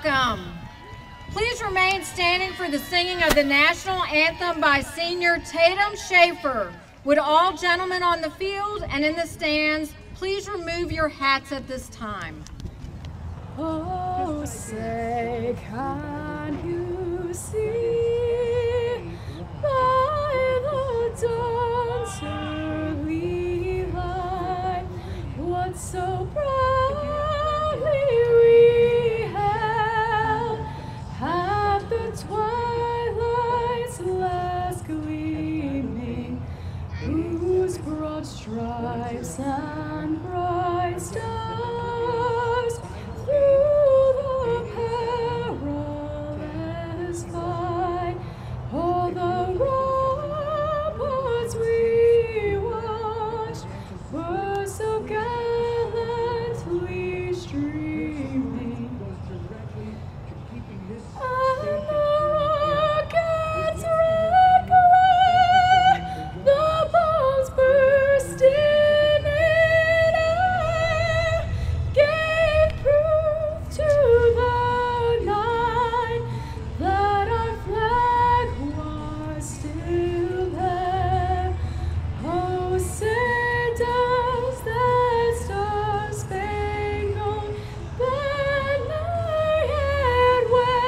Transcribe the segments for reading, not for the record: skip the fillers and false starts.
welcome. Please remain standing for the singing of the National Anthem by Senior Tatum Schaefer. Would all gentlemen on the field and in the stands please remove your hats at this time. Oh, say, can you see by the dawn's early light what so proudly we held at the twilight's last gleaming, whose broad stripes and bright stars through the perilous fight, all the ramparts we watched were so gallantly streaming, and the rocket's red glare, the bombs bursting in air, gave proof to the night that our flag was still there. Oh, say does that star-spangled banner yet wave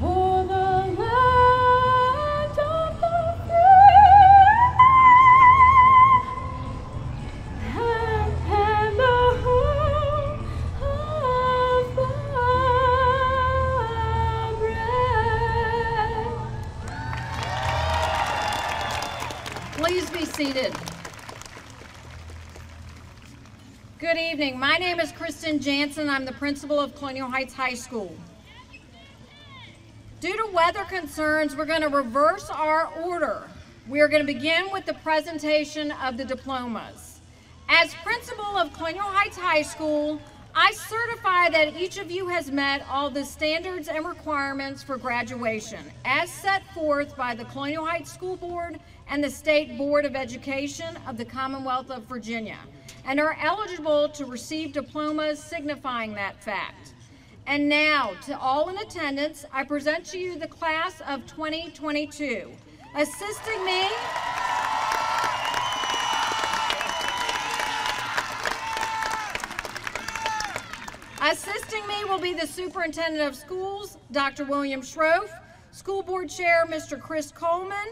o'er the land of the free and the home of the brave. Please be seated. Good evening. My name is Kristen Jansen. I'm the principal of Colonial Heights High School. Due to weather concerns, we're going to reverse our order. We are going to begin with the presentation of the diplomas. As principal of Colonial Heights High School, I certify that each of you has met all the standards and requirements for graduation as set forth by the Colonial Heights School Board and the State Board of Education of the Commonwealth of Virginia, and are eligible to receive diplomas signifying that fact. And now, to all in attendance, I present to you the class of 2022. Assisting me will be the Superintendent of Schools, Dr. William Schroef, School Board Chair, Mr. Chris Coleman,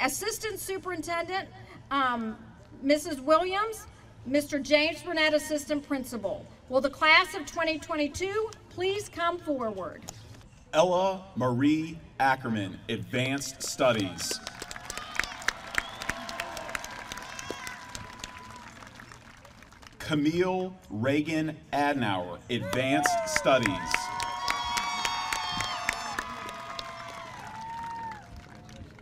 Assistant Superintendent, Mrs. Williams, Mr. James Burnett, Assistant Principal. Will the class of 2022 please come forward? Ella Marie Ackerman, Advanced Studies. Camille Reagan Adnauer, Advanced Studies.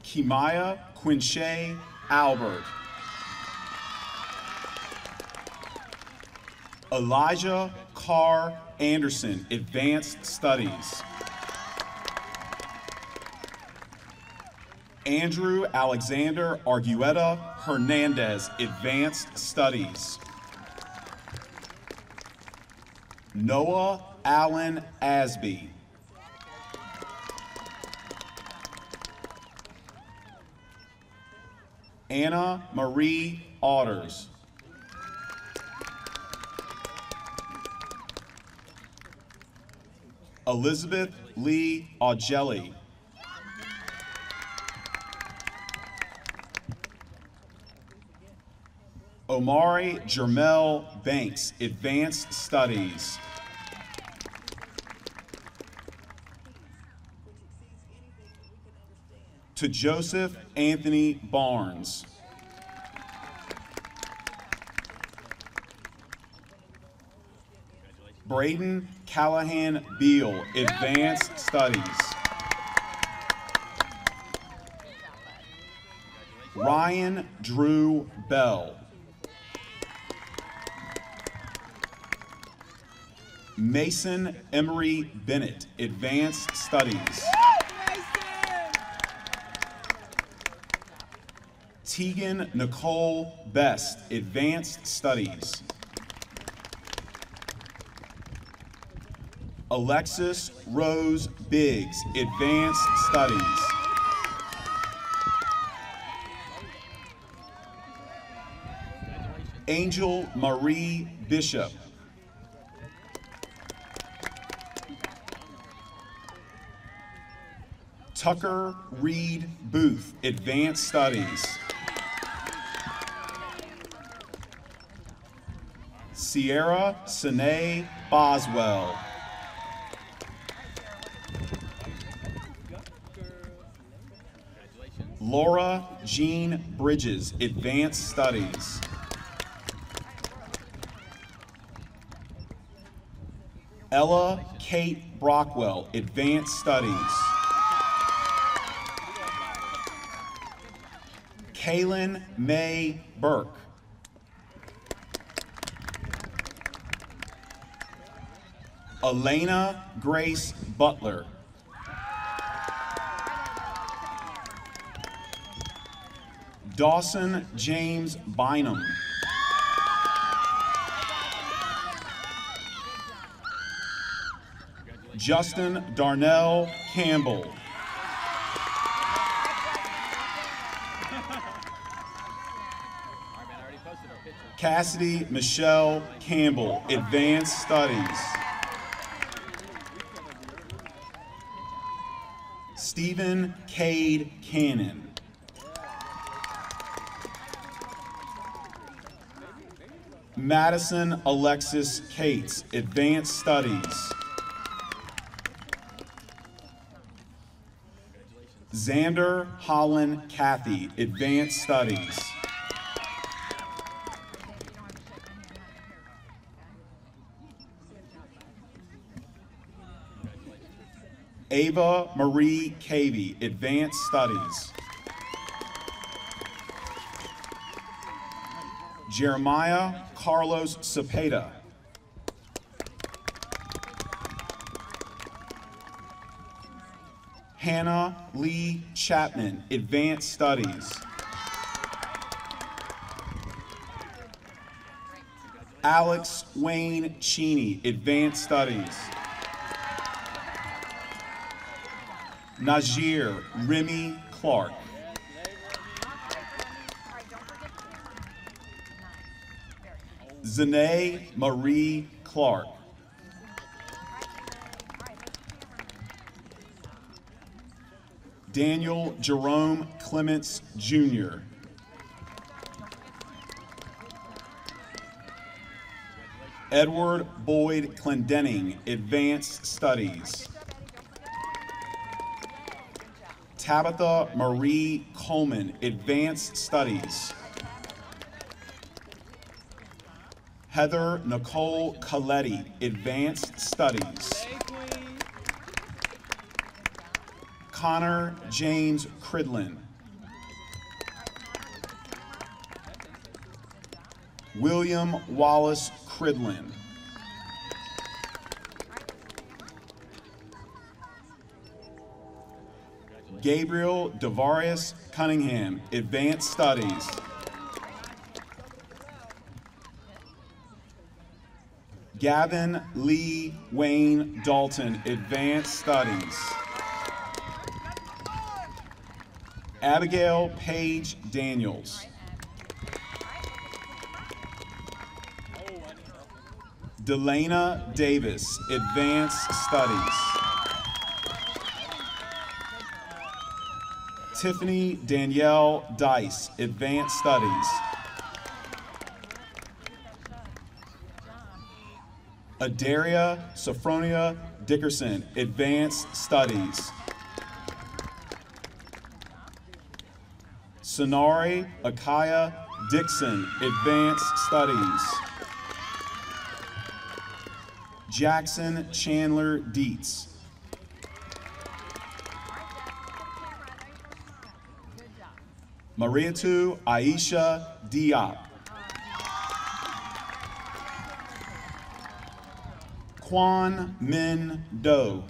Kimaya Quinche Albert. Elijah Carr Anderson, Advanced Studies. Andrew Alexander Argueta Hernandez, Advanced Studies. Noah Allen Asby. Anna Marie Auters. Elizabeth Lee Augelli. Omari Jermel Banks, Advanced Studies. To Joseph Anthony Barnes. Braden Callahan Beal, Advanced Studies. Ryan Drew Bell. Mason Emery Bennett, Advanced Studies. Tegan Nicole Best, Advanced Studies. Alexis Rose Biggs, Advanced Studies. Angel Marie Bishop. Tucker Reed Booth, Advanced Studies. Sierra Sine Boswell. Laura Jean Bridges, Advanced Studies. Ella Kate Brockwell, Advanced Studies. Kaylin May Burke. Elena Grace Butler. Dawson James Bynum. Justin Darnell Campbell. Cassidy Michelle Campbell, Advanced Studies. Stephen Cade Cannon. Madison Alexis Cates, Advanced Studies. Xander Holland Kathy, Advanced Studies. Ava Marie Cavey, Advanced Studies. Jeremiah Carlos Cepeda. Hannah Lee Chapman, Advanced Studies. Alex Wayne Cheney, Advanced Studies. Najir Remy Clark. Zanae Marie Clark. Daniel Jerome Clements, Jr. Edward Boyd Clendenning, Advanced Studies. Tabitha Marie Coleman, Advanced Studies. Heather Nicole Coletti, Advanced Studies. Connor James Cridlin. William Wallace Cridlin. Gabriel Devarius Cunningham, Advanced Studies. Gavin Lee Wayne Dalton, Advanced Studies. Abigail Paige Daniels. Delana Davis, Advanced Studies. Tiffany Danielle Dice, Advanced Studies. Adaria Sophronia Dickerson, Advanced Studies. Sonari Akaya Dixon, Advanced Studies. Jackson Chandler Dietz. Mariatu Aisha Diop. Quan Min Do.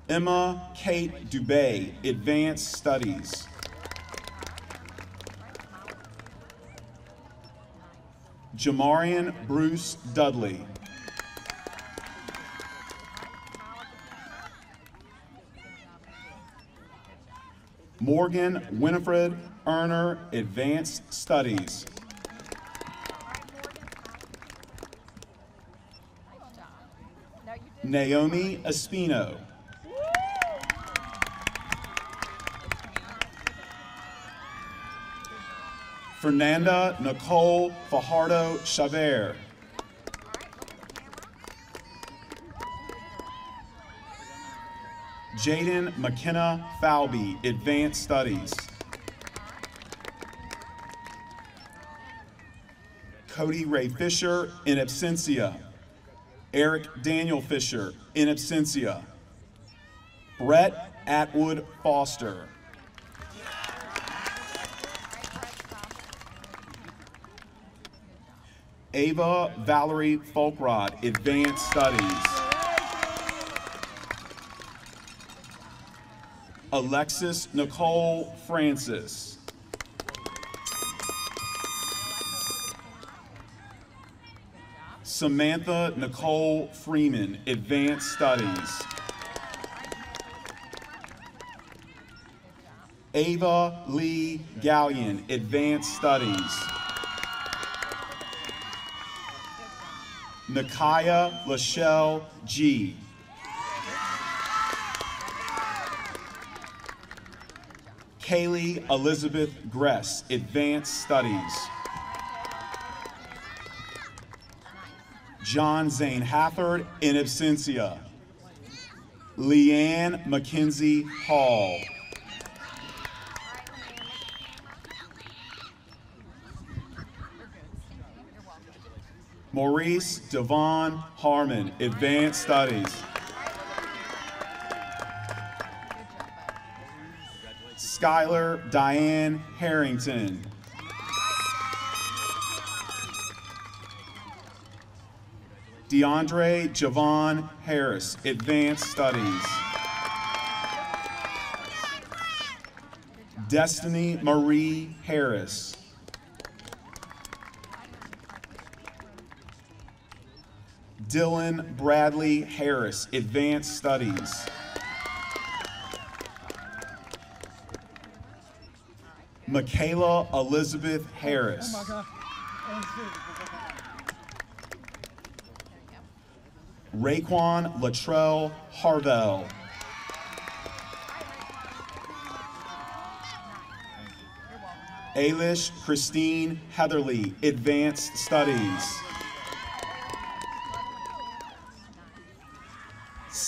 Emma Kate Dubay, Advanced Studies. Jamarian Bruce Dudley. Morgan Winifred Erner, Advanced Studies. Naomi Espino. Fernanda Nicole Fajardo Chavert. Jaden McKenna Falby, Advanced Studies. Cody Ray Fisher, in absentia. Eric Daniel Fisher, in absentia. Brett Atwood Foster. Ava Valerie Folkrod, Advanced Studies. Alexis Nicole Francis. Samantha Nicole Freeman, Advanced Studies. Ava Lee Gallion, Advanced Studies. Nakaya Lachelle G. Kaylee Elizabeth Gress, Advanced Studies. John Zane Hafford, in absentia. Leanne Mackenzie Hall. Maurice Devon Harmon, Advanced Studies. Skylar Diane Harrington. DeAndre Javon Harris, Advanced Studies. Destiny Marie Harris. Dylan Bradley Harris, Advanced Studies. Michaela Elizabeth Harris. Raekwon Latrell Harvell. Ailish Christine Heatherly, Advanced Studies.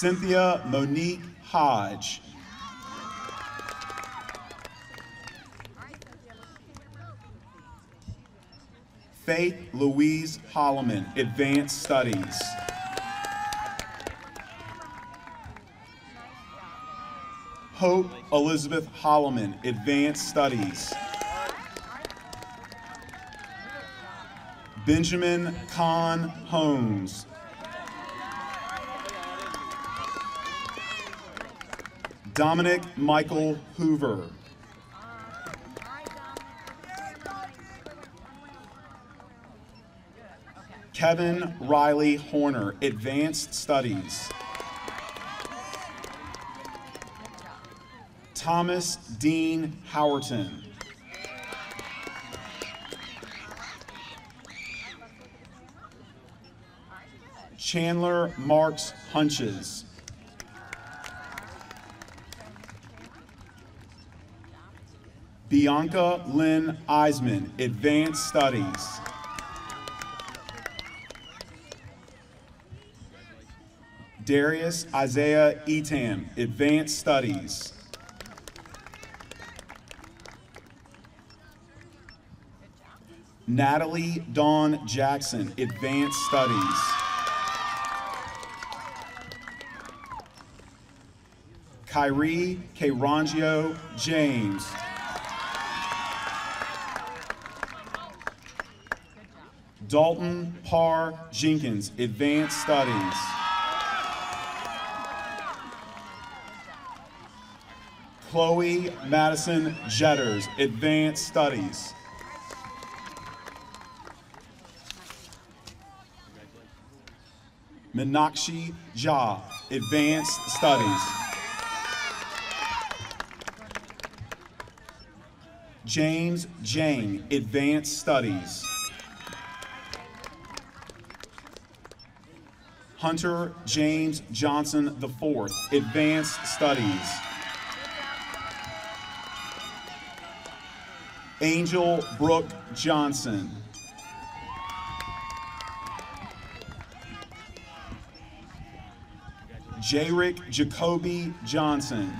Cynthia Monique Hodge. Faith Louise Holloman, Advanced Studies. Hope Elizabeth Holloman, Advanced Studies. Benjamin Kahn Holmes. Dominic Michael Hoover. Kevin Riley Horner, Advanced Studies. Thomas Dean Howerton. Chandler Marks Hunches. Bianca Lynn Eisman, Advanced Studies. Darius Isaiah Etam, Advanced Studies. Natalie Dawn Jackson, Advanced Studies. Kyrie Kayrangio James. Dalton Parr Jenkins, Advanced Studies. Chloe Madison Jetters, Advanced Studies. Meenakshi Jha, Advanced Studies. James Jang, Advanced Studies. Hunter James Johnson IV, Advanced Studies. Angel Brooke Johnson. Jarick Jacoby Johnson.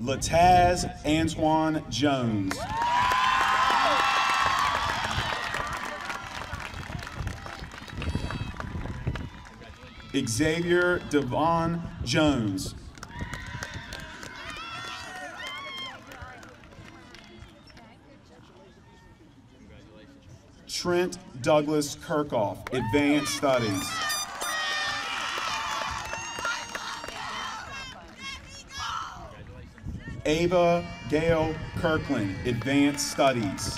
Lataz Antoine Jones. Xavier Devon Jones. Trent Douglas Kirkhoff, Advanced Studies. Ava Gail Kirkland, Advanced Studies.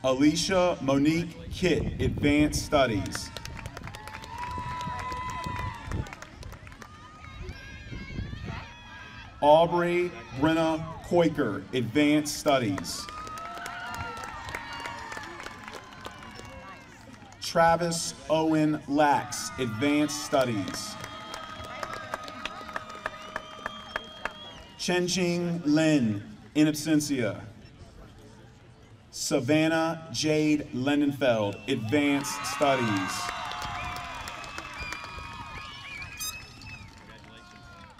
Alicia Monique Kitt, Advanced Studies. Aubrey Brenna Koiker, Advanced Studies. Travis Owen Lax, Advanced Studies. Chenjing Lin, in absentia. Savannah Jade Lendenfeld, Advanced Studies.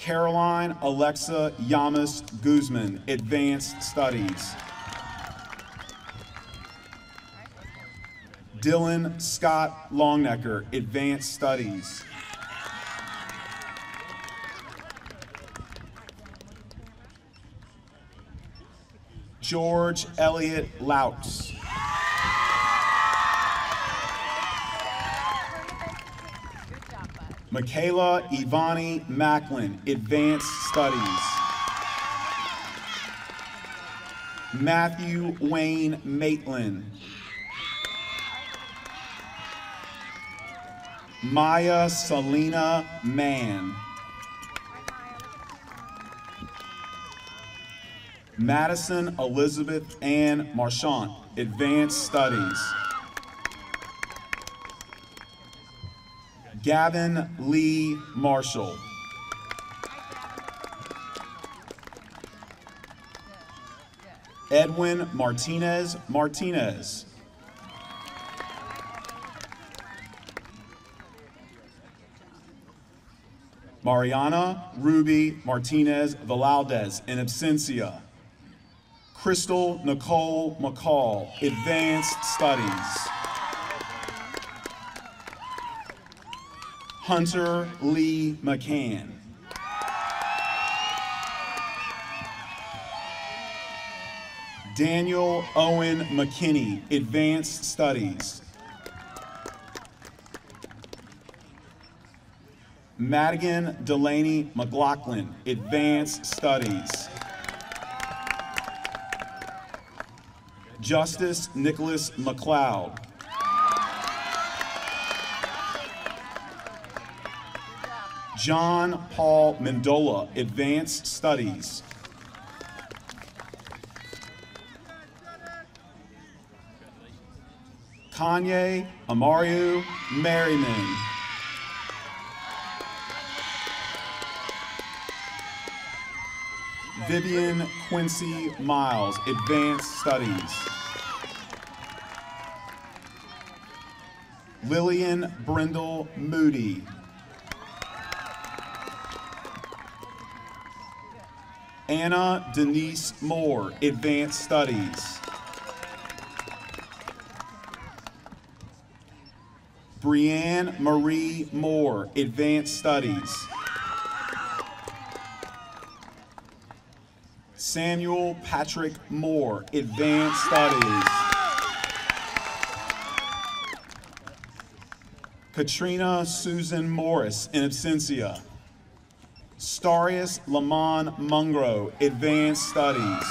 Caroline Alexa Yamas Guzman, Advanced Studies. Dylan Scott Longnecker, Advanced Studies. George Elliott Louts. Michaela Ivani Macklin, Advanced Studies. Matthew Wayne Maitland. Maya Selena Mann. Madison Elizabeth Ann Marchant, Advanced Studies. Gavin Lee Marshall. Edwin Martinez Martinez. Mariana Ruby Martinez Valadez, in absentia. Crystal Nicole McCall, Advanced Studies. Hunter Lee McCann. Daniel Owen McKinney, Advanced Studies. Madigan Delaney McLaughlin, Advanced Studies. Justice Nicholas McLeod. John Paul Mendola, Advanced Studies. Kanye Amariu Merriman. Vivian Quincy Miles, Advanced Studies. Lillian Brindle Moody. Anna Denise Moore, Advanced Studies. Brianne Marie Moore, Advanced Studies. Samuel Patrick Moore, Advanced Studies. Katrina Susan Morris, in absentia. Starius Lamon Mungro, Advanced Studies.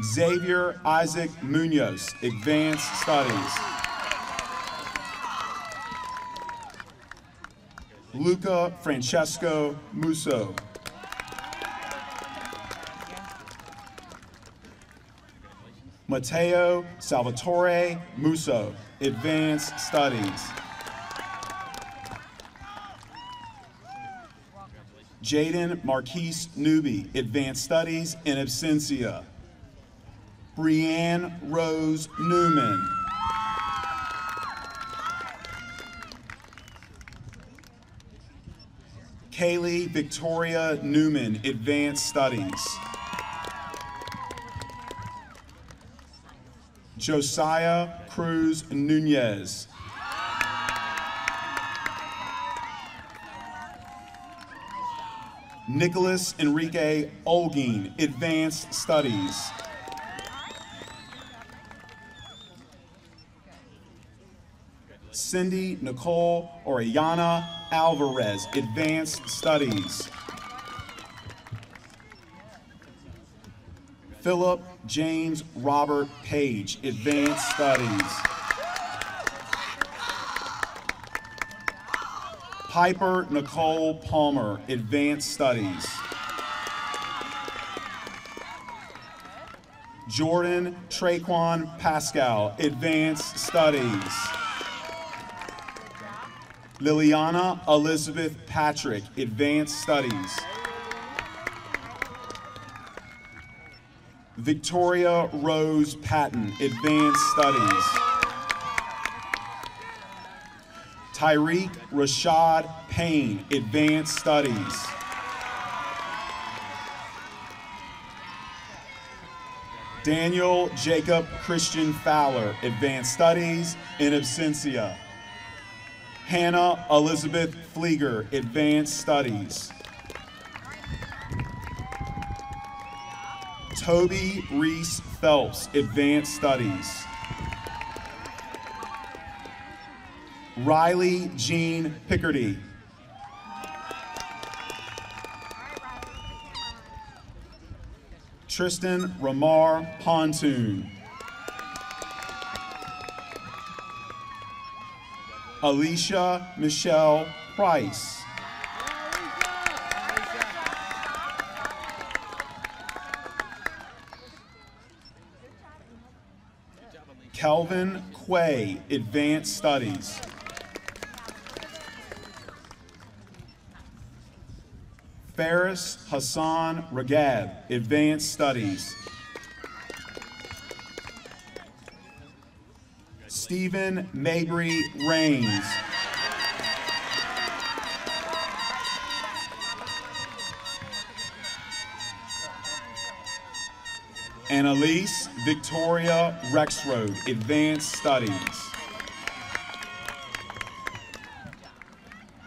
Xavier Isaac Munoz, Advanced Studies. Luca Francesco Musso. Matteo Salvatore Musso, Advanced Studies. Jaden Marquise Newby, Advanced Studies in absentia. Brianne Rose Newman. Kaylee Victoria Newman, Advanced Studies. Josiah Cruz Nunez. Nicholas Enrique Olguin, Advanced Studies. Cindy Nicole Oriana Alvarez, Advanced Studies. Philip James Robert Page, Advanced Studies. Piper Nicole Palmer, Advanced Studies. Jordan Traquan Pascal, Advanced Studies. Liliana Elizabeth Patrick, Advanced Studies. Victoria Rose Patton, Advanced Studies. Tyreek Rashad Payne, Advanced Studies. Daniel Jacob Christian Fowler, Advanced Studies in absentia. Hannah Elizabeth Flieger, Advanced Studies. Toby Reese Phelps, Advanced Studies. Riley Jean Piccardy. Tristan Ramar Pontoon. Alicia Michelle Price. Kelvin Quay, Advanced Studies. Faris Hassan Ragab, Advanced Studies. Stephen Mabry Rains. Annalise Victoria Rexroad, Advanced Studies.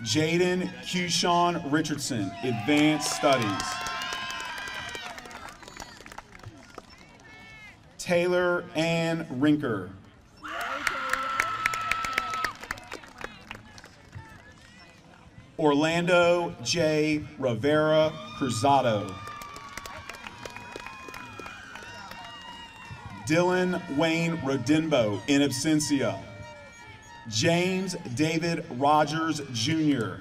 Jaden Q-Sean Richardson, Advanced Studies. Taylor Ann Rinker. Orlando J. Rivera Cruzado. Dylan Wayne Rodinbo, in absentia. James David Rogers, Jr.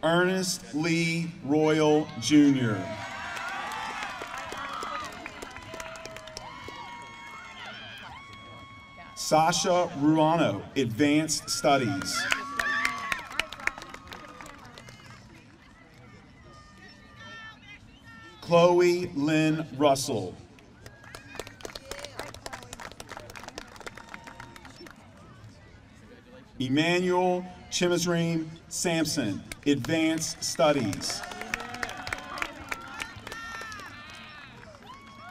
Ernest Lee Royal, Jr. Sasha Ruano, Advanced Studies. Chloe Lynn Russell. Emmanuel Chimazreem Sampson, Advanced Studies.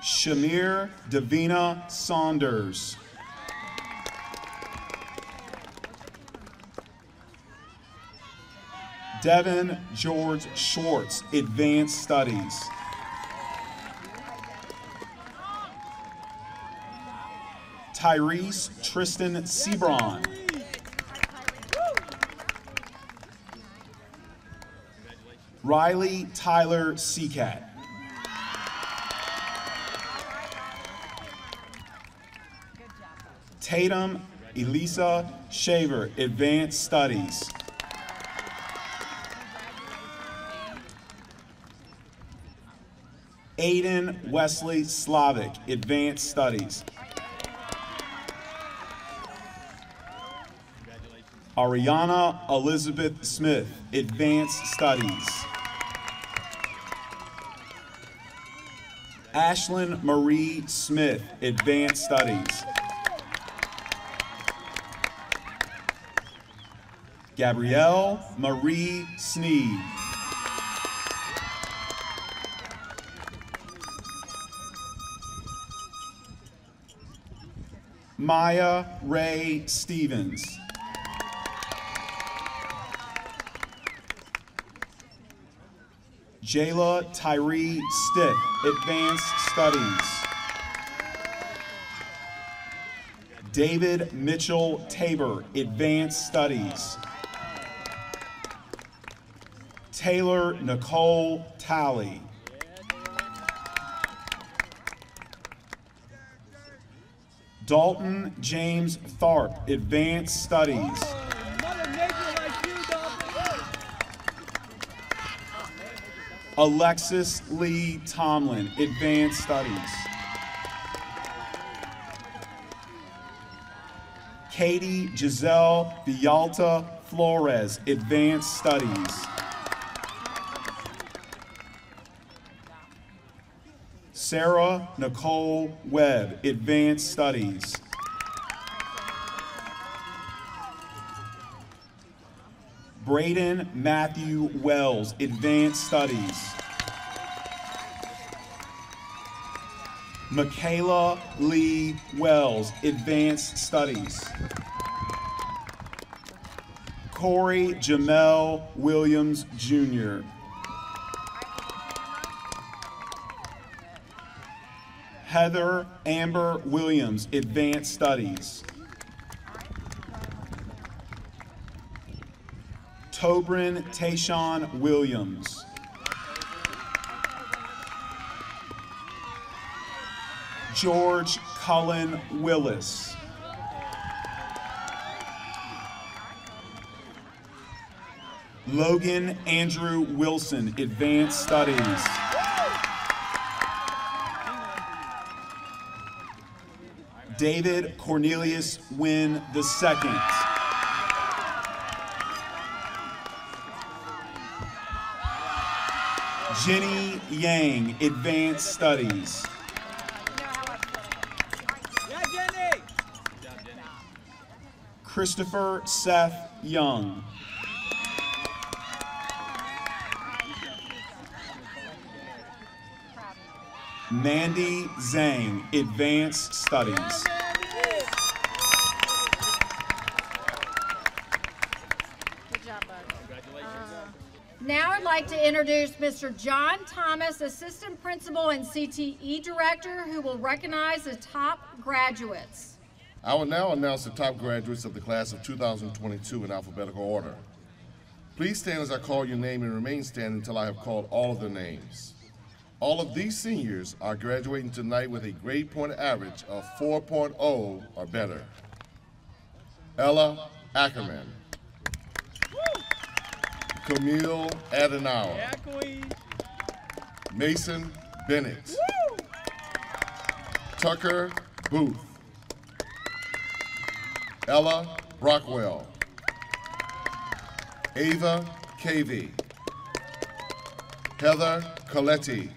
Shamir Davina Saunders. Devin George Schwartz, Advanced Studies. Tyrese Tristan Sebron. Riley Tyler Seacat. Tatum Elisa Shaver, Advanced Studies. Aiden Wesley Slavic, Advanced Studies. Ariana Elizabeth Smith, Advanced Studies. Ashlyn Marie Smith, Advanced Studies. Gabrielle Marie Sneed. Maya Ray Stevens. Jayla Tyree Stitt, Advanced Studies. David Mitchell Tabor, Advanced Studies. Taylor Nicole Talley. Dalton James Tharp, Advanced Studies. Alexis Lee Tomlin, Advanced Studies. Katie Giselle Villalta Flores, Advanced Studies. Sarah Nicole Webb, Advanced Studies. Braden Matthew Wells, Advanced Studies. Michaela Lee Wells, Advanced Studies. Corey Jamel Williams, Jr. Heather Amber Williams, Advanced Studies. Tobrin Tayshawn Williams. George Cullen Willis. Logan Andrew Wilson, Advanced Studies. David Cornelius Wynn II. Jenny Yang, Advanced Studies. Christopher Seth Young. Mandy Zhang, Advanced Studies. Now I'd like to introduce Mr. John Thomas, Assistant Principal and CTE Director, who will recognize the top graduates. I will now announce the top graduates of the class of 2022 in alphabetical order. Please stand as I call your name and remain standing until I have called all of their names. All of these seniors are graduating tonight with a grade point average of 4.0 or better. Ella Ackerman. Camille Adenauer. Mason Bennett. Tucker Booth. Ella Brockwell. Ava Cavey. Heather Coletti.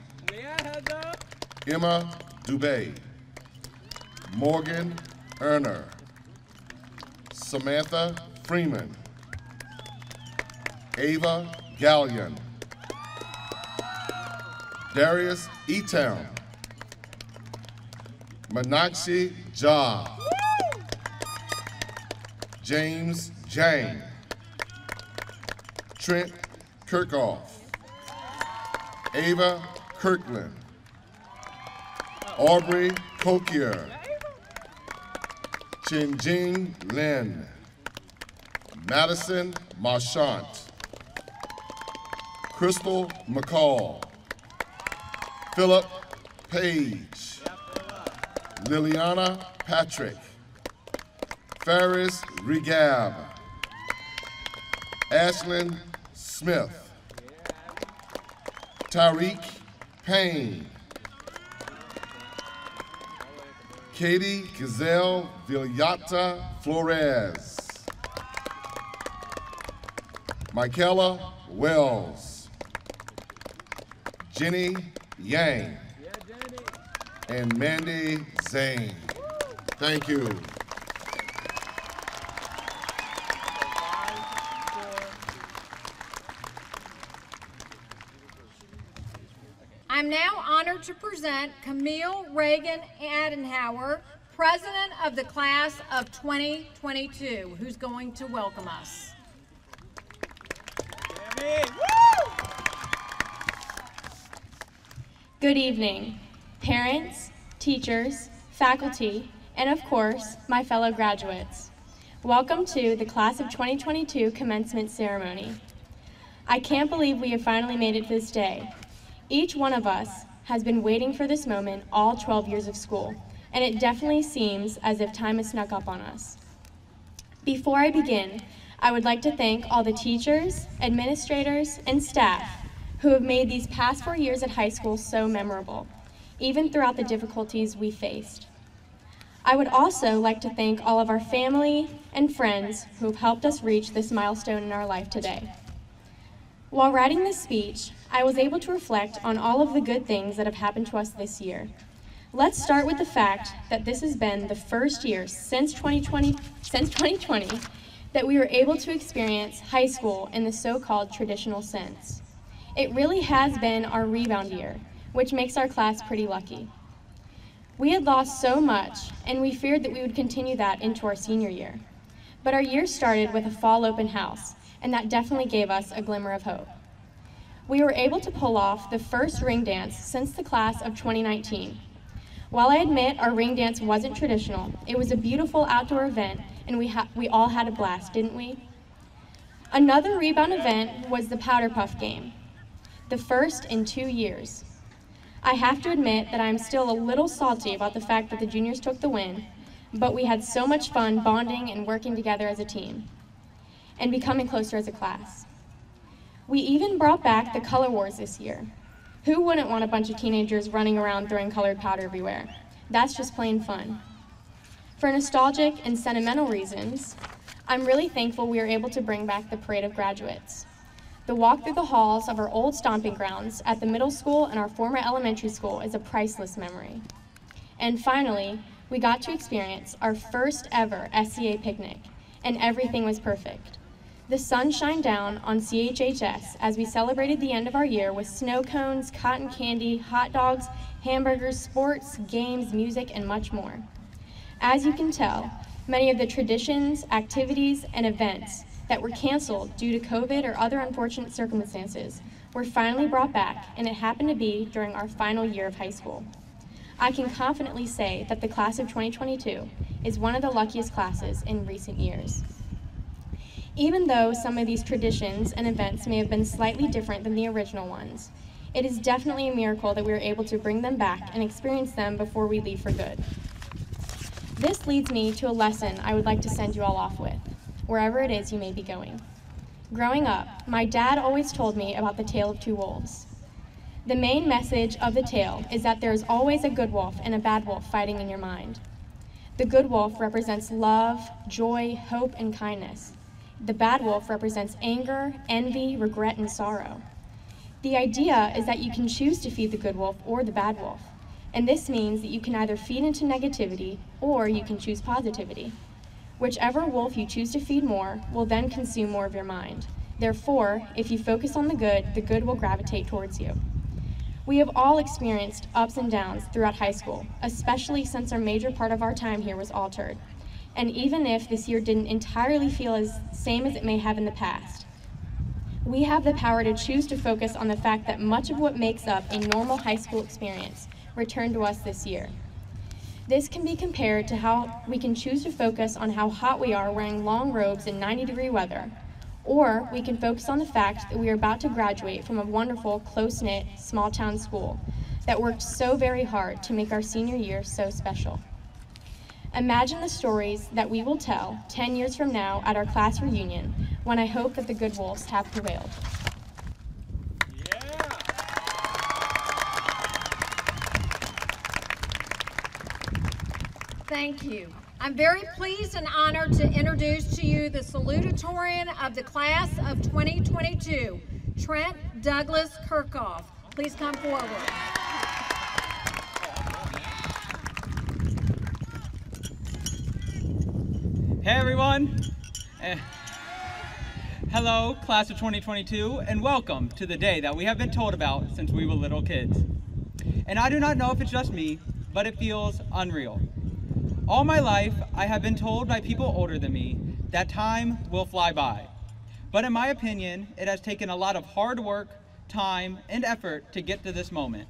Emma Dubé. Morgan Erner. Samantha Freeman. Ava Gallion. Darius Etam. Meenakshi Jha. James Jang. Trent Kirkhoff. Ava Kirkland. Aubrey Cokier. Chinjing Lin, Madison Marchant, Crystal McCall, Philip Page, Liliana Patrick, Faris Regab, Ashlyn Smith, Tariq Payne, Katie Gazelle Villata Flores, Michaela Wells, Jenny Yang, and Mandy Zane. Thank you. I'm now honored to present Camille Reagan Adenauer, President of the Class of 2022, who's going to welcome us. Good evening, parents, teachers, faculty, and of course, my fellow graduates. Welcome to the Class of 2022 Commencement Ceremony. I can't believe we have finally made it to this day. Each one of us has been waiting for this moment all 12 years of school, and it definitely seems as if time has snuck up on us. Before I begin, I would like to thank all the teachers, administrators, and staff who have made these past 4 years at high school so memorable, even throughout the difficulties we faced. I would also like to thank all of our family and friends who have helped us reach this milestone in our life today. While writing this speech, I was able to reflect on all of the good things that have happened to us this year. Let's start with the fact that this has been the first year since 2020 that we were able to experience high school in the so-called traditional sense. It really has been our rebound year, which makes our class pretty lucky. We had lost so much, and we feared that we would continue that into our senior year. But our year started with a fall open house, and that definitely gave us a glimmer of hope. We were able to pull off the first ring dance since the class of 2019. While I admit our ring dance wasn't traditional, it was a beautiful outdoor event, and we all had a blast, didn't we? Another rebound event was the Powder Puff game, the first in 2 years. I have to admit that I'm still a little salty about the fact that the juniors took the win, but we had so much fun bonding and working together as a team, and becoming closer as a class. We even brought back the color wars this year. Who wouldn't want a bunch of teenagers running around throwing colored powder everywhere? That's just plain fun. For nostalgic and sentimental reasons, I'm really thankful we were able to bring back the Parade of Graduates. The walk through the halls of our old stomping grounds at the middle school and our former elementary school is a priceless memory. And finally, we got to experience our first ever SCA picnic, and everything was perfect. The sun shined down on CHHS as we celebrated the end of our year with snow cones, cotton candy, hot dogs, hamburgers, sports, games, music, and much more. As you can tell, many of the traditions, activities, and events that were canceled due to COVID or other unfortunate circumstances were finally brought back, and it happened to be during our final year of high school. I can confidently say that the class of 2022 is one of the luckiest classes in recent years. Even though some of these traditions and events may have been slightly different than the original ones, it is definitely a miracle that we were able to bring them back and experience them before we leave for good. This leads me to a lesson I would like to send you all off with, wherever it is you may be going. Growing up, my dad always told me about the tale of two wolves. The main message of the tale is that there is always a good wolf and a bad wolf fighting in your mind. The good wolf represents love, joy, hope, and kindness. The bad wolf represents anger, envy, regret, and sorrow. The idea is that you can choose to feed the good wolf or the bad wolf, and this means that you can either feed into negativity or you can choose positivity. Whichever wolf you choose to feed more will then consume more of your mind. Therefore, if you focus on the good will gravitate towards you. We have all experienced ups and downs throughout high school, especially since our major part of our time here was altered. And even if this year didn't entirely feel as same as it may have in the past, we have the power to choose to focus on the fact that much of what makes up a normal high school experience returned to us this year. This can be compared to how we can choose to focus on how hot we are wearing long robes in 90-degree weather, or we can focus on the fact that we are about to graduate from a wonderful, close-knit, small-town school that worked so very hard to make our senior year so special. Imagine the stories that we will tell 10 years from now at our class reunion, when I hope that the good wolves have prevailed. Thank you. I'm very pleased and honored to introduce to you the salutatorian of the class of 2022, Trent Douglas Kirkhoff. Please come forward. Hey everyone. Hello, class of 2022, and welcome to the day that we have been told about since we were little kids. And I do not know if it's just me, but it feels unreal. All my life, I have been told by people older than me that time will fly by. But in my opinion, it has taken a lot of hard work, time, and effort to get to this moment.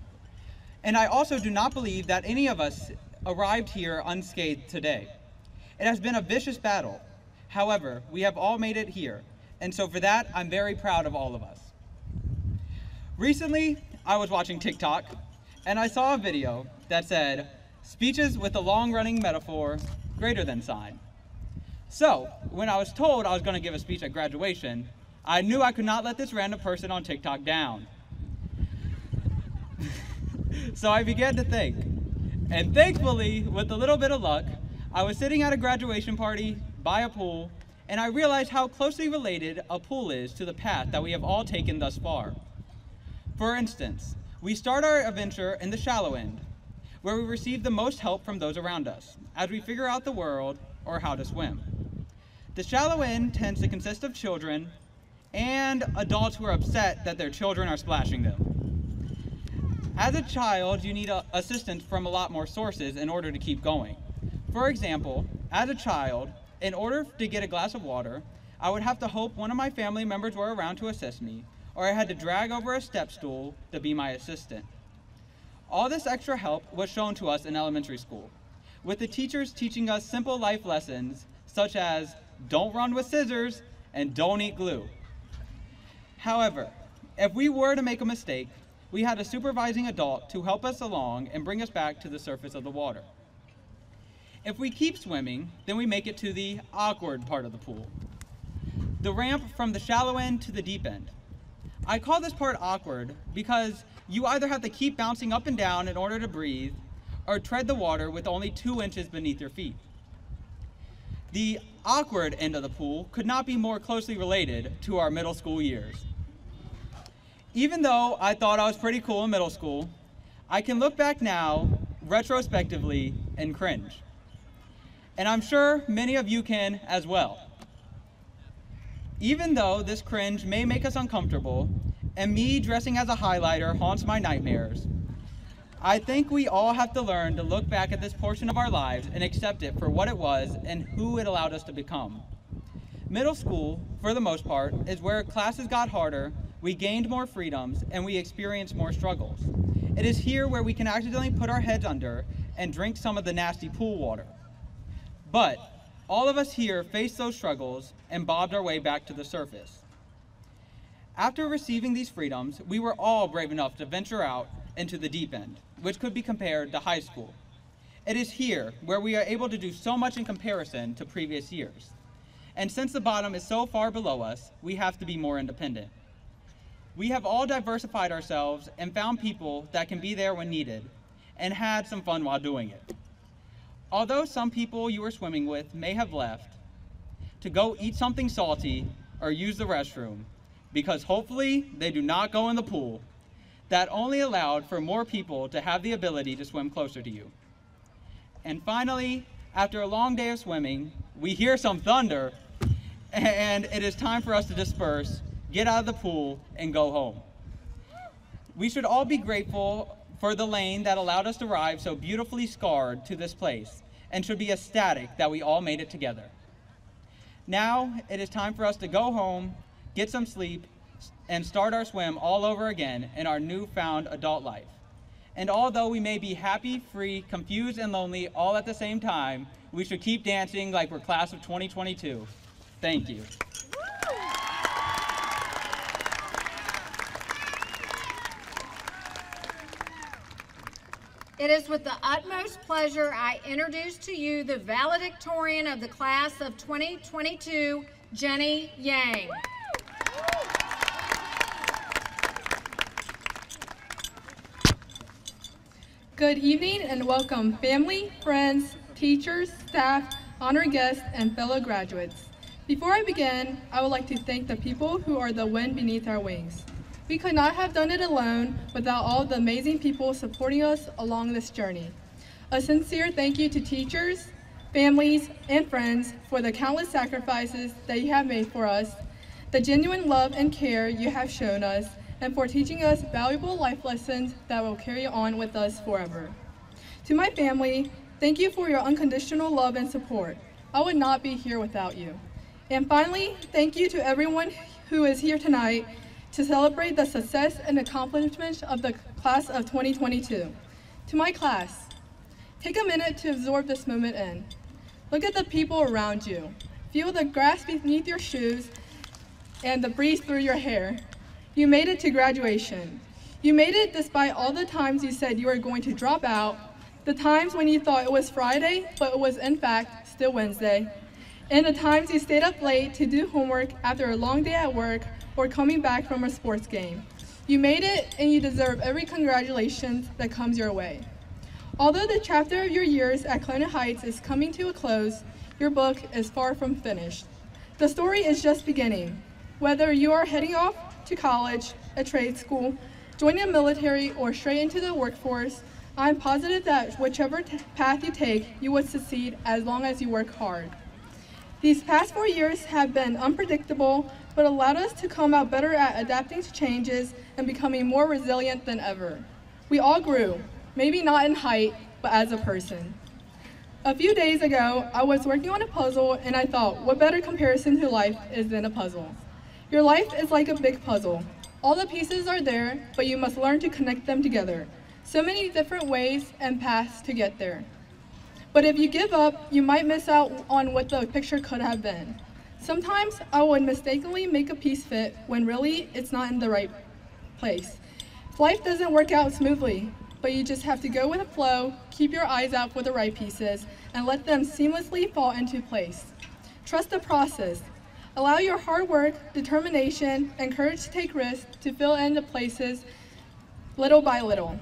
And I also do not believe that any of us arrived here unscathed today. It has been a vicious battle. However, we have all made it here. And so for that, I'm very proud of all of us. Recently, I was watching TikTok, and I saw a video that said, "Speeches with a long-running metaphor greater than sign." So, when I was told I was going to give a speech at graduation, I knew I could not let this random person on TikTok down. So I began to think. And thankfully, with a little bit of luck, I was sitting at a graduation party by a pool, and I realized how closely related a pool is to the path that we have all taken thus far. For instance, we start our adventure in the shallow end, where we receive the most help from those around us as we figure out the world or how to swim. The shallow end tends to consist of children and adults who are upset that their children are splashing them. As a child, you need assistance from a lot more sources in order to keep going. For example, as a child, in order to get a glass of water, I would have to hope one of my family members were around to assist me, or I had to drag over a step stool to be my assistant. All this extra help was shown to us in elementary school, with the teachers teaching us simple life lessons such as don't run with scissors and don't eat glue. However, if we were to make a mistake, we had a supervising adult to help us along and bring us back to the surface of the water. If we keep swimming, then we make it to the awkward part of the pool, the ramp from the shallow end to the deep end. I call this part awkward because you either have to keep bouncing up and down in order to breathe, or tread the water with only 2 inches beneath your feet. The awkward end of the pool could not be more closely related to our middle school years. Even though I thought I was pretty cool in middle school, I can look back now, retrospectively, and cringe. And I'm sure many of you can as well. Even though this cringe may make us uncomfortable, and me dressing as a highlighter haunts my nightmares, I think we all have to learn to look back at this portion of our lives and accept it for what it was and who it allowed us to become. Middle school, for the most part, is where classes got harder, we gained more freedoms, and we experienced more struggles. It is here where we can accidentally put our heads under and drink some of the nasty pool water. But all of us here faced those struggles and bobbed our way back to the surface. After receiving these freedoms, we were all brave enough to venture out into the deep end, which could be compared to high school. It is here where we are able to do so much in comparison to previous years. And since the bottom is so far below us, we have to be more independent. We have all diversified ourselves and found people that can be there when needed, and had some fun while doing it. Although some people you were swimming with may have left to go eat something salty or use the restroom, because hopefully they do not go in the pool, that only allowed for more people to have the ability to swim closer to you. And finally, after a long day of swimming, we hear some thunder, and it is time for us to disperse, get out of the pool, and go home. We should all be grateful for the lane that allowed us to arrive so beautifully scarred to this place, and should be ecstatic that we all made it together. Now, it is time for us to go home, get some sleep, and start our swim all over again in our newfound adult life. And although we may be happy, free, confused, and lonely all at the same time, we should keep dancing like we're class of 2022. Thank you. It is with the utmost pleasure I introduce to you the valedictorian of the class of 2022, Jenny Yang. Good evening and welcome family, friends, teachers, staff, honored guests, and fellow graduates. Before I begin, I would like to thank the people who are the wind beneath our wings. We could not have done it alone without all the amazing people supporting us along this journey. A sincere thank you to teachers, families, and friends for the countless sacrifices that you have made for us, the genuine love and care you have shown us, and for teaching us valuable life lessons that will carry on with us forever. To my family, thank you for your unconditional love and support. I would not be here without you. And finally, thank you to everyone who is here tonight to celebrate the success and accomplishments of the class of 2022. To my class, take a minute to absorb this moment in. Look at the people around you. Feel the grass beneath your shoes and the breeze through your hair. You made it to graduation. You made it despite all the times you said you were going to drop out, the times when you thought it was Friday, but it was in fact still Wednesday, and the times you stayed up late to do homework after a long day at work or coming back from a sports game. You made it, and you deserve every congratulations that comes your way. Although the chapter of your years at Colonial Heights is coming to a close, your book is far from finished. The story is just beginning. Whether you are heading off to college, a trade school, joining the military, or straight into the workforce, I'm positive that whichever path you take, you would succeed as long as you work hard. These past 4 years have been unpredictable, but allowed us to come out better at adapting to changes and becoming more resilient than ever. We all grew, maybe not in height, but as a person. A few days ago, I was working on a puzzle and I thought, what better comparison to life is than a puzzle? Your life is like a big puzzle. All the pieces are there, but you must learn to connect them together. So many different ways and paths to get there. But if you give up, you might miss out on what the picture could have been. Sometimes I would mistakenly make a piece fit when really it's not in the right place. Life doesn't work out smoothly, but you just have to go with the flow, keep your eyes out for the right pieces, and let them seamlessly fall into place. Trust the process. Allow your hard work, determination, and courage to take risks to fill in the places little by little.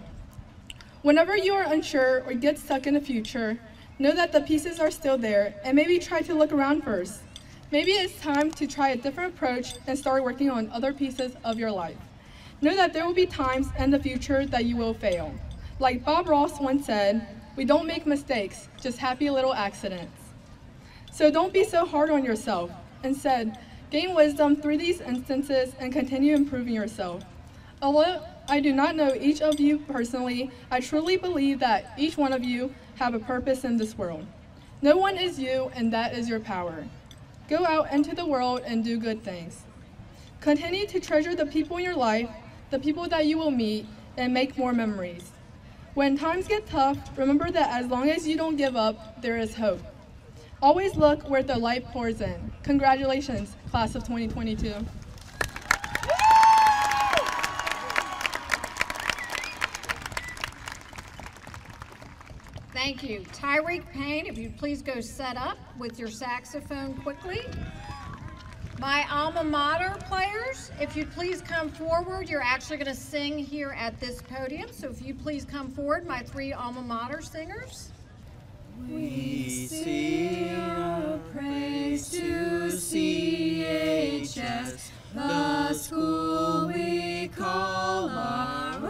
Whenever you are unsure or get stuck in the future, know that the pieces are still there, and maybe try to look around first. Maybe it's time to try a different approach and start working on other pieces of your life. Know that there will be times in the future that you will fail. Like Bob Ross once said, we don't make mistakes, just happy little accidents. So don't be so hard on yourself. Instead, gain wisdom through these instances and continue improving yourself. Although I do not know each of you personally, I truly believe that each one of you have a purpose in this world. No one is you, and that is your power. Go out into the world and do good things. Continue to treasure the people in your life, the people that you will meet, and make more memories. When times get tough, remember that as long as you don't give up, there is hope. Always look where the light pours in. Congratulations, class of 2022. Thank you. Tyreek Payne, if you'd please go set up with your saxophone quickly. My alma mater players, if you'd please come forward. You're actually going to sing here at this podium, so if you please come forward, my three alma mater singers. We sing a praise to CHS, the school we call our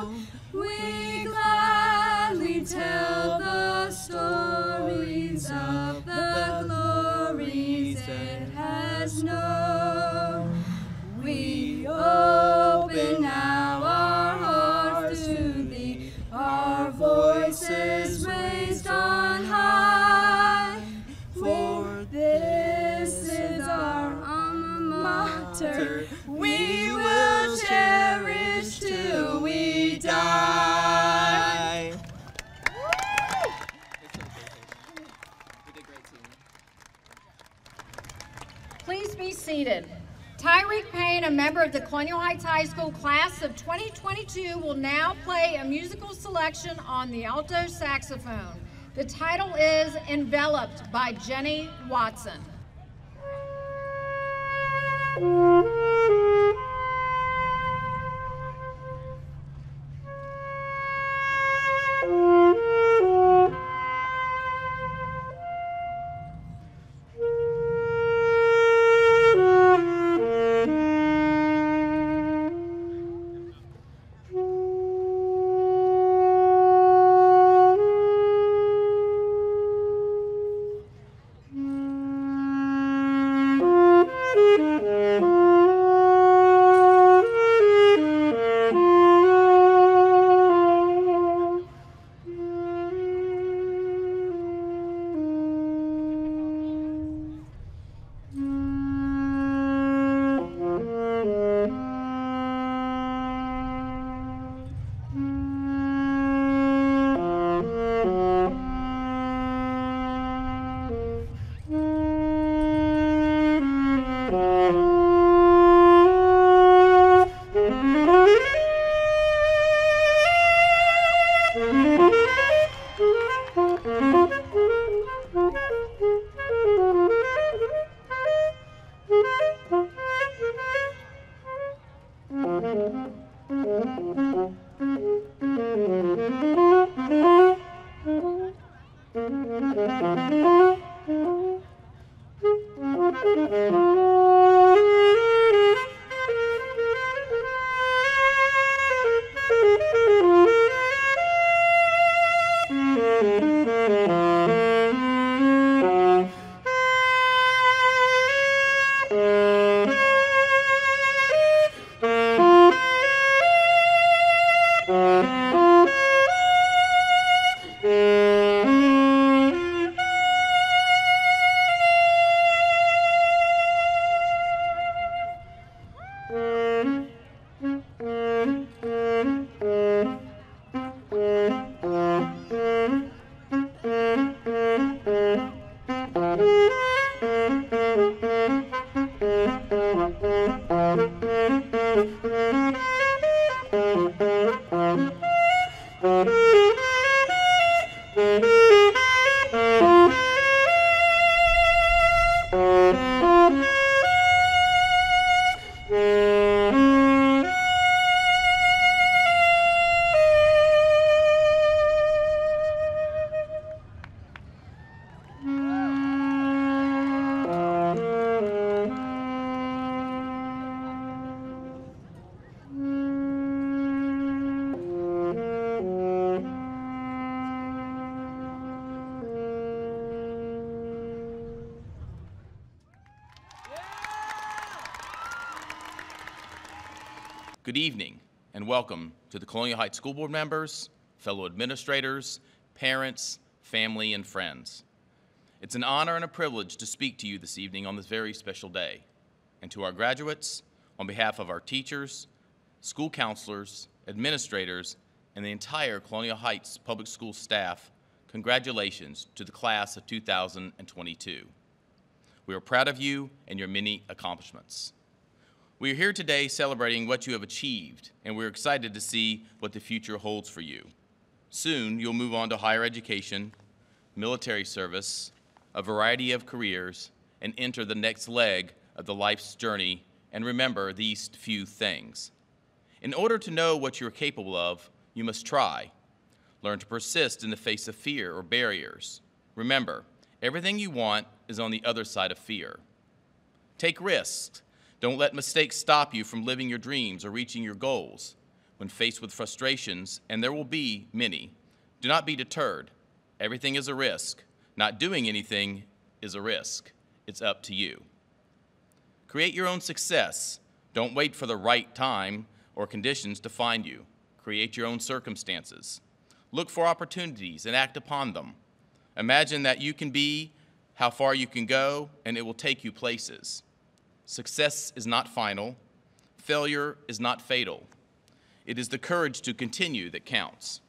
own. We gladly tell the stories of the glories it has known. We open now our hearts to thee, our voices raised on high, for this is our alma mater. We will cherish till we die. Please be seated. Tyreek Payne, a member of the Colonial Heights High School class of 2022, will now play a musical selection on the alto saxophone. The title is Enveloped by Jenny Watson. Good evening and welcome to the Colonial Heights School Board members, fellow administrators, parents, family, and friends. It's an honor and a privilege to speak to you this evening on this very special day. And to our graduates, on behalf of our teachers, school counselors, administrators, and the entire Colonial Heights Public School staff, congratulations to the class of 2022. We are proud of you and your many accomplishments. We are here today celebrating what you have achieved, and we're excited to see what the future holds for you. Soon, you'll move on to higher education, military service, a variety of careers, and enter the next leg of the life's journey, and remember these few things. In order to know what you're capable of, you must try. Learn to persist in the face of fear or barriers. Remember, everything you want is on the other side of fear. Take risks. Don't let mistakes stop you from living your dreams or reaching your goals. When faced with frustrations, and there will be many, do not be deterred. Everything is a risk. Not doing anything is a risk. It's up to you. Create your own success. Don't wait for the right time or conditions to find you. Create your own circumstances. Look for opportunities and act upon them. Imagine that you can be how far you can go, and it will take you places. Success is not final. Failure is not fatal. It is the courage to continue that counts.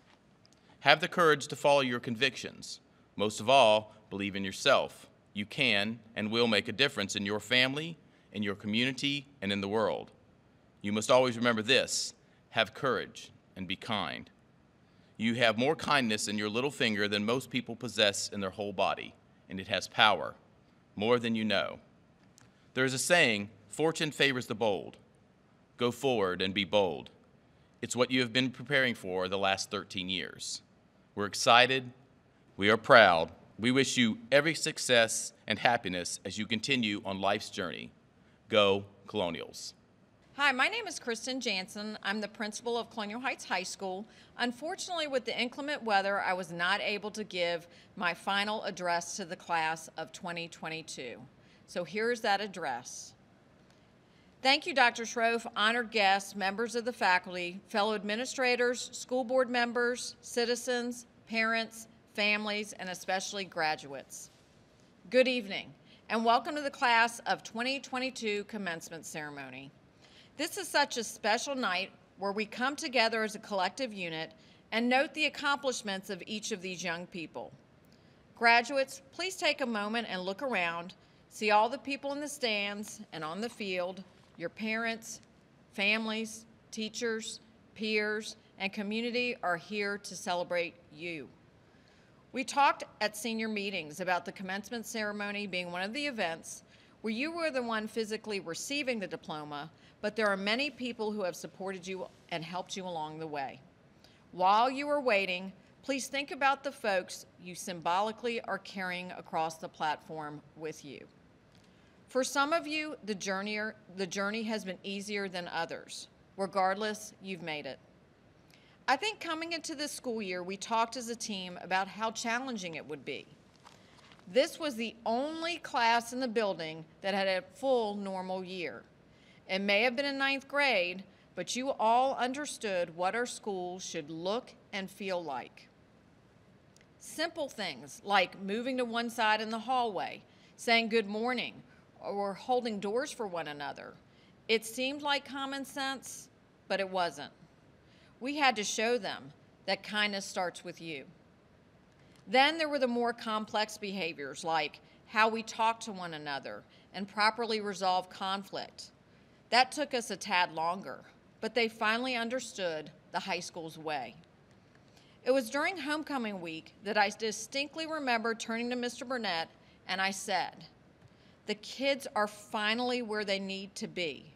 Have the courage to follow your convictions. Most of all, believe in yourself. You can and will make a difference in your family, in your community, and in the world. You must always remember this: have courage and be kind. You have more kindness in your little finger than most people possess in their whole body, and it has power, more than you know. There is a saying, fortune favors the bold. Go forward and be bold. It's what you have been preparing for the last 13 years. We're excited, we are proud. We wish you every success and happiness as you continue on life's journey. Go Colonials. Hi, my name is Kristen Jansen. I'm the principal of Colonial Heights High School. Unfortunately, with the inclement weather, I was not able to give my final address to the class of 2022. So here's that address. Thank you, Dr. Schroef, honored guests, members of the faculty, fellow administrators, school board members, citizens, parents, families, and especially graduates. Good evening, and welcome to the class of 2022 commencement ceremony. This is such a special night where we come together as a collective unit and note the accomplishments of each of these young people. Graduates, please take a moment and look around, see all the people in the stands and on the field, your parents, families, teachers, peers, and community are here to celebrate you. We talked at senior meetings about the commencement ceremony being one of the events where you were the one physically receiving the diploma, but there are many people who have supported you and helped you along the way. While you are waiting, please think about the folks you symbolically are carrying across the platform with you. For some of you, the journey has been easier than others. Regardless, you've made it. I think coming into this school year, we talked as a team about how challenging it would be. This was the only class in the building that had a full normal year. It may have been in 9th grade, but you all understood what our school should look and feel like. Simple things like moving to one side in the hallway, saying good morning, or holding doors for one another. It seemed like common sense, but it wasn't. We had to show them that kindness starts with you. Then there were the more complex behaviors like how we talk to one another and properly resolve conflict. That took us a tad longer, but they finally understood the high school's way. It was during homecoming week that I distinctly remember turning to Mr. Burnett and I said, "The kids are finally where they need to be."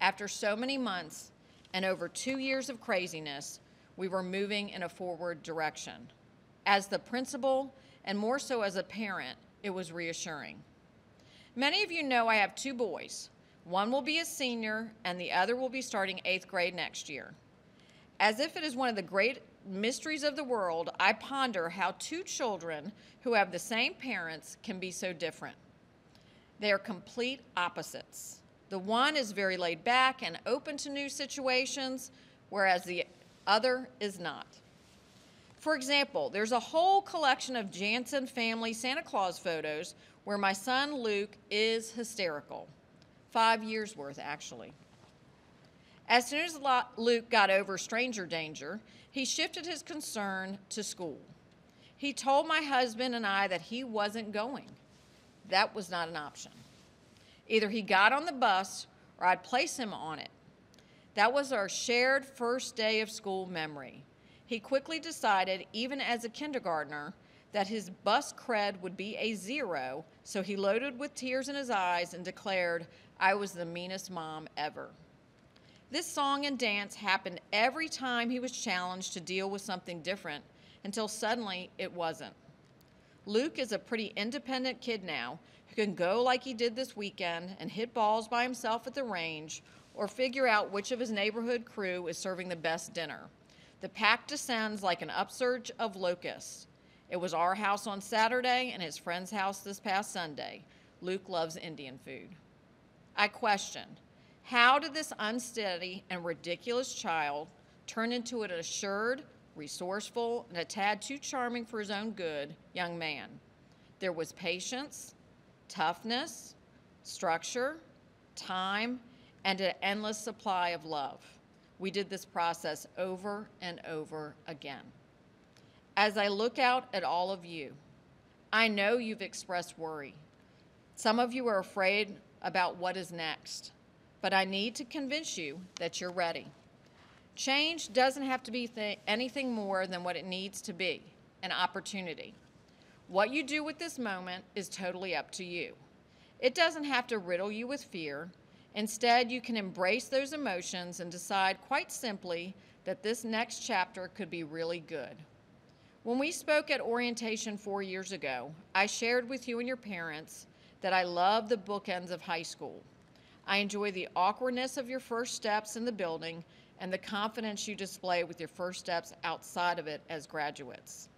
After so many months and over 2 years of craziness, we were moving in a forward direction. As the principal, and more so as a parent, it was reassuring. Many of you know I have 2 boys. One will be a senior, and the other will be starting 8th grade next year. As if it is one of the great mysteries of the world, I ponder how 2 children who have the same parents can be so different. They are complete opposites. The one is very laid back and open to new situations, whereas the other is not. For example, there's a whole collection of Jansen family Santa Claus photos where my son Luke is hysterical. 5 years worth, actually. As soon as Luke got over stranger danger, he shifted his concern to school. He told my husband and I that he wasn't going. That was not an option. Either he got on the bus or I'd place him on it. That was our shared first day of school memory. He quickly decided, even as a kindergartner, that his bus cred would be a 0, so he loaded with tears in his eyes and declared, "I was the meanest mom ever." This song and dance happened every time he was challenged to deal with something different, until suddenly it wasn't. Luke is a pretty independent kid now who can go like he did this weekend and hit balls by himself at the range or figure out which of his neighborhood crew is serving the best dinner. The pack descends like an upsurge of locusts. It was our house on Saturday and his friend's house this past Sunday. Luke loves Indian food. I questioned, how did this unsteady and ridiculous child turn into an assured, resourceful, and a tad too charming for his own good young man? There was patience, toughness, structure, time, and an endless supply of love. We did this process over and over again. As I look out at all of you, I know you've expressed worry, Some of you are afraid about what is next, but I need to convince you that you're ready. Change doesn't have to be anything more than what it needs to be, an opportunity. What you do with this moment is totally up to you. It doesn't have to riddle you with fear. Instead, you can embrace those emotions and decide quite simply that this next chapter could be really good. When we spoke at orientation 4 years ago, I shared with you and your parents that I love the bookends of high school. I enjoy the awkwardness of your first steps in the building and the confidence you display with your first steps outside of it as graduates.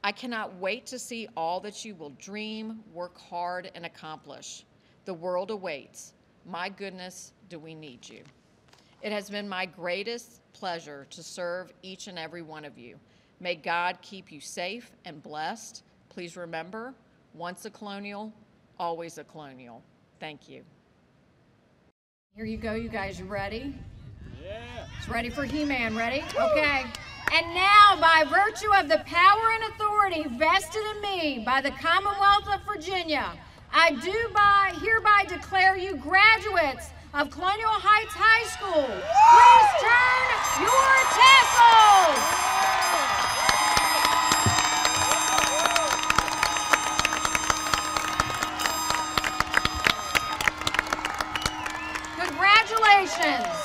I cannot wait to see all that you will dream, work hard, and accomplish. The world awaits. My goodness, do we need you. It has been my greatest pleasure to serve each and every one of you. May God keep you safe and blessed. Please remember, once a Colonial, always a Colonial. Thank you. Here you go, you guys. You ready? Yeah. It's ready for He-Man. Ready? Okay. And now, by virtue of the power and authority vested in me by the Commonwealth of Virginia, I do hereby declare you graduates of Colonial Heights High School. Please turn your tassels. Congratulations.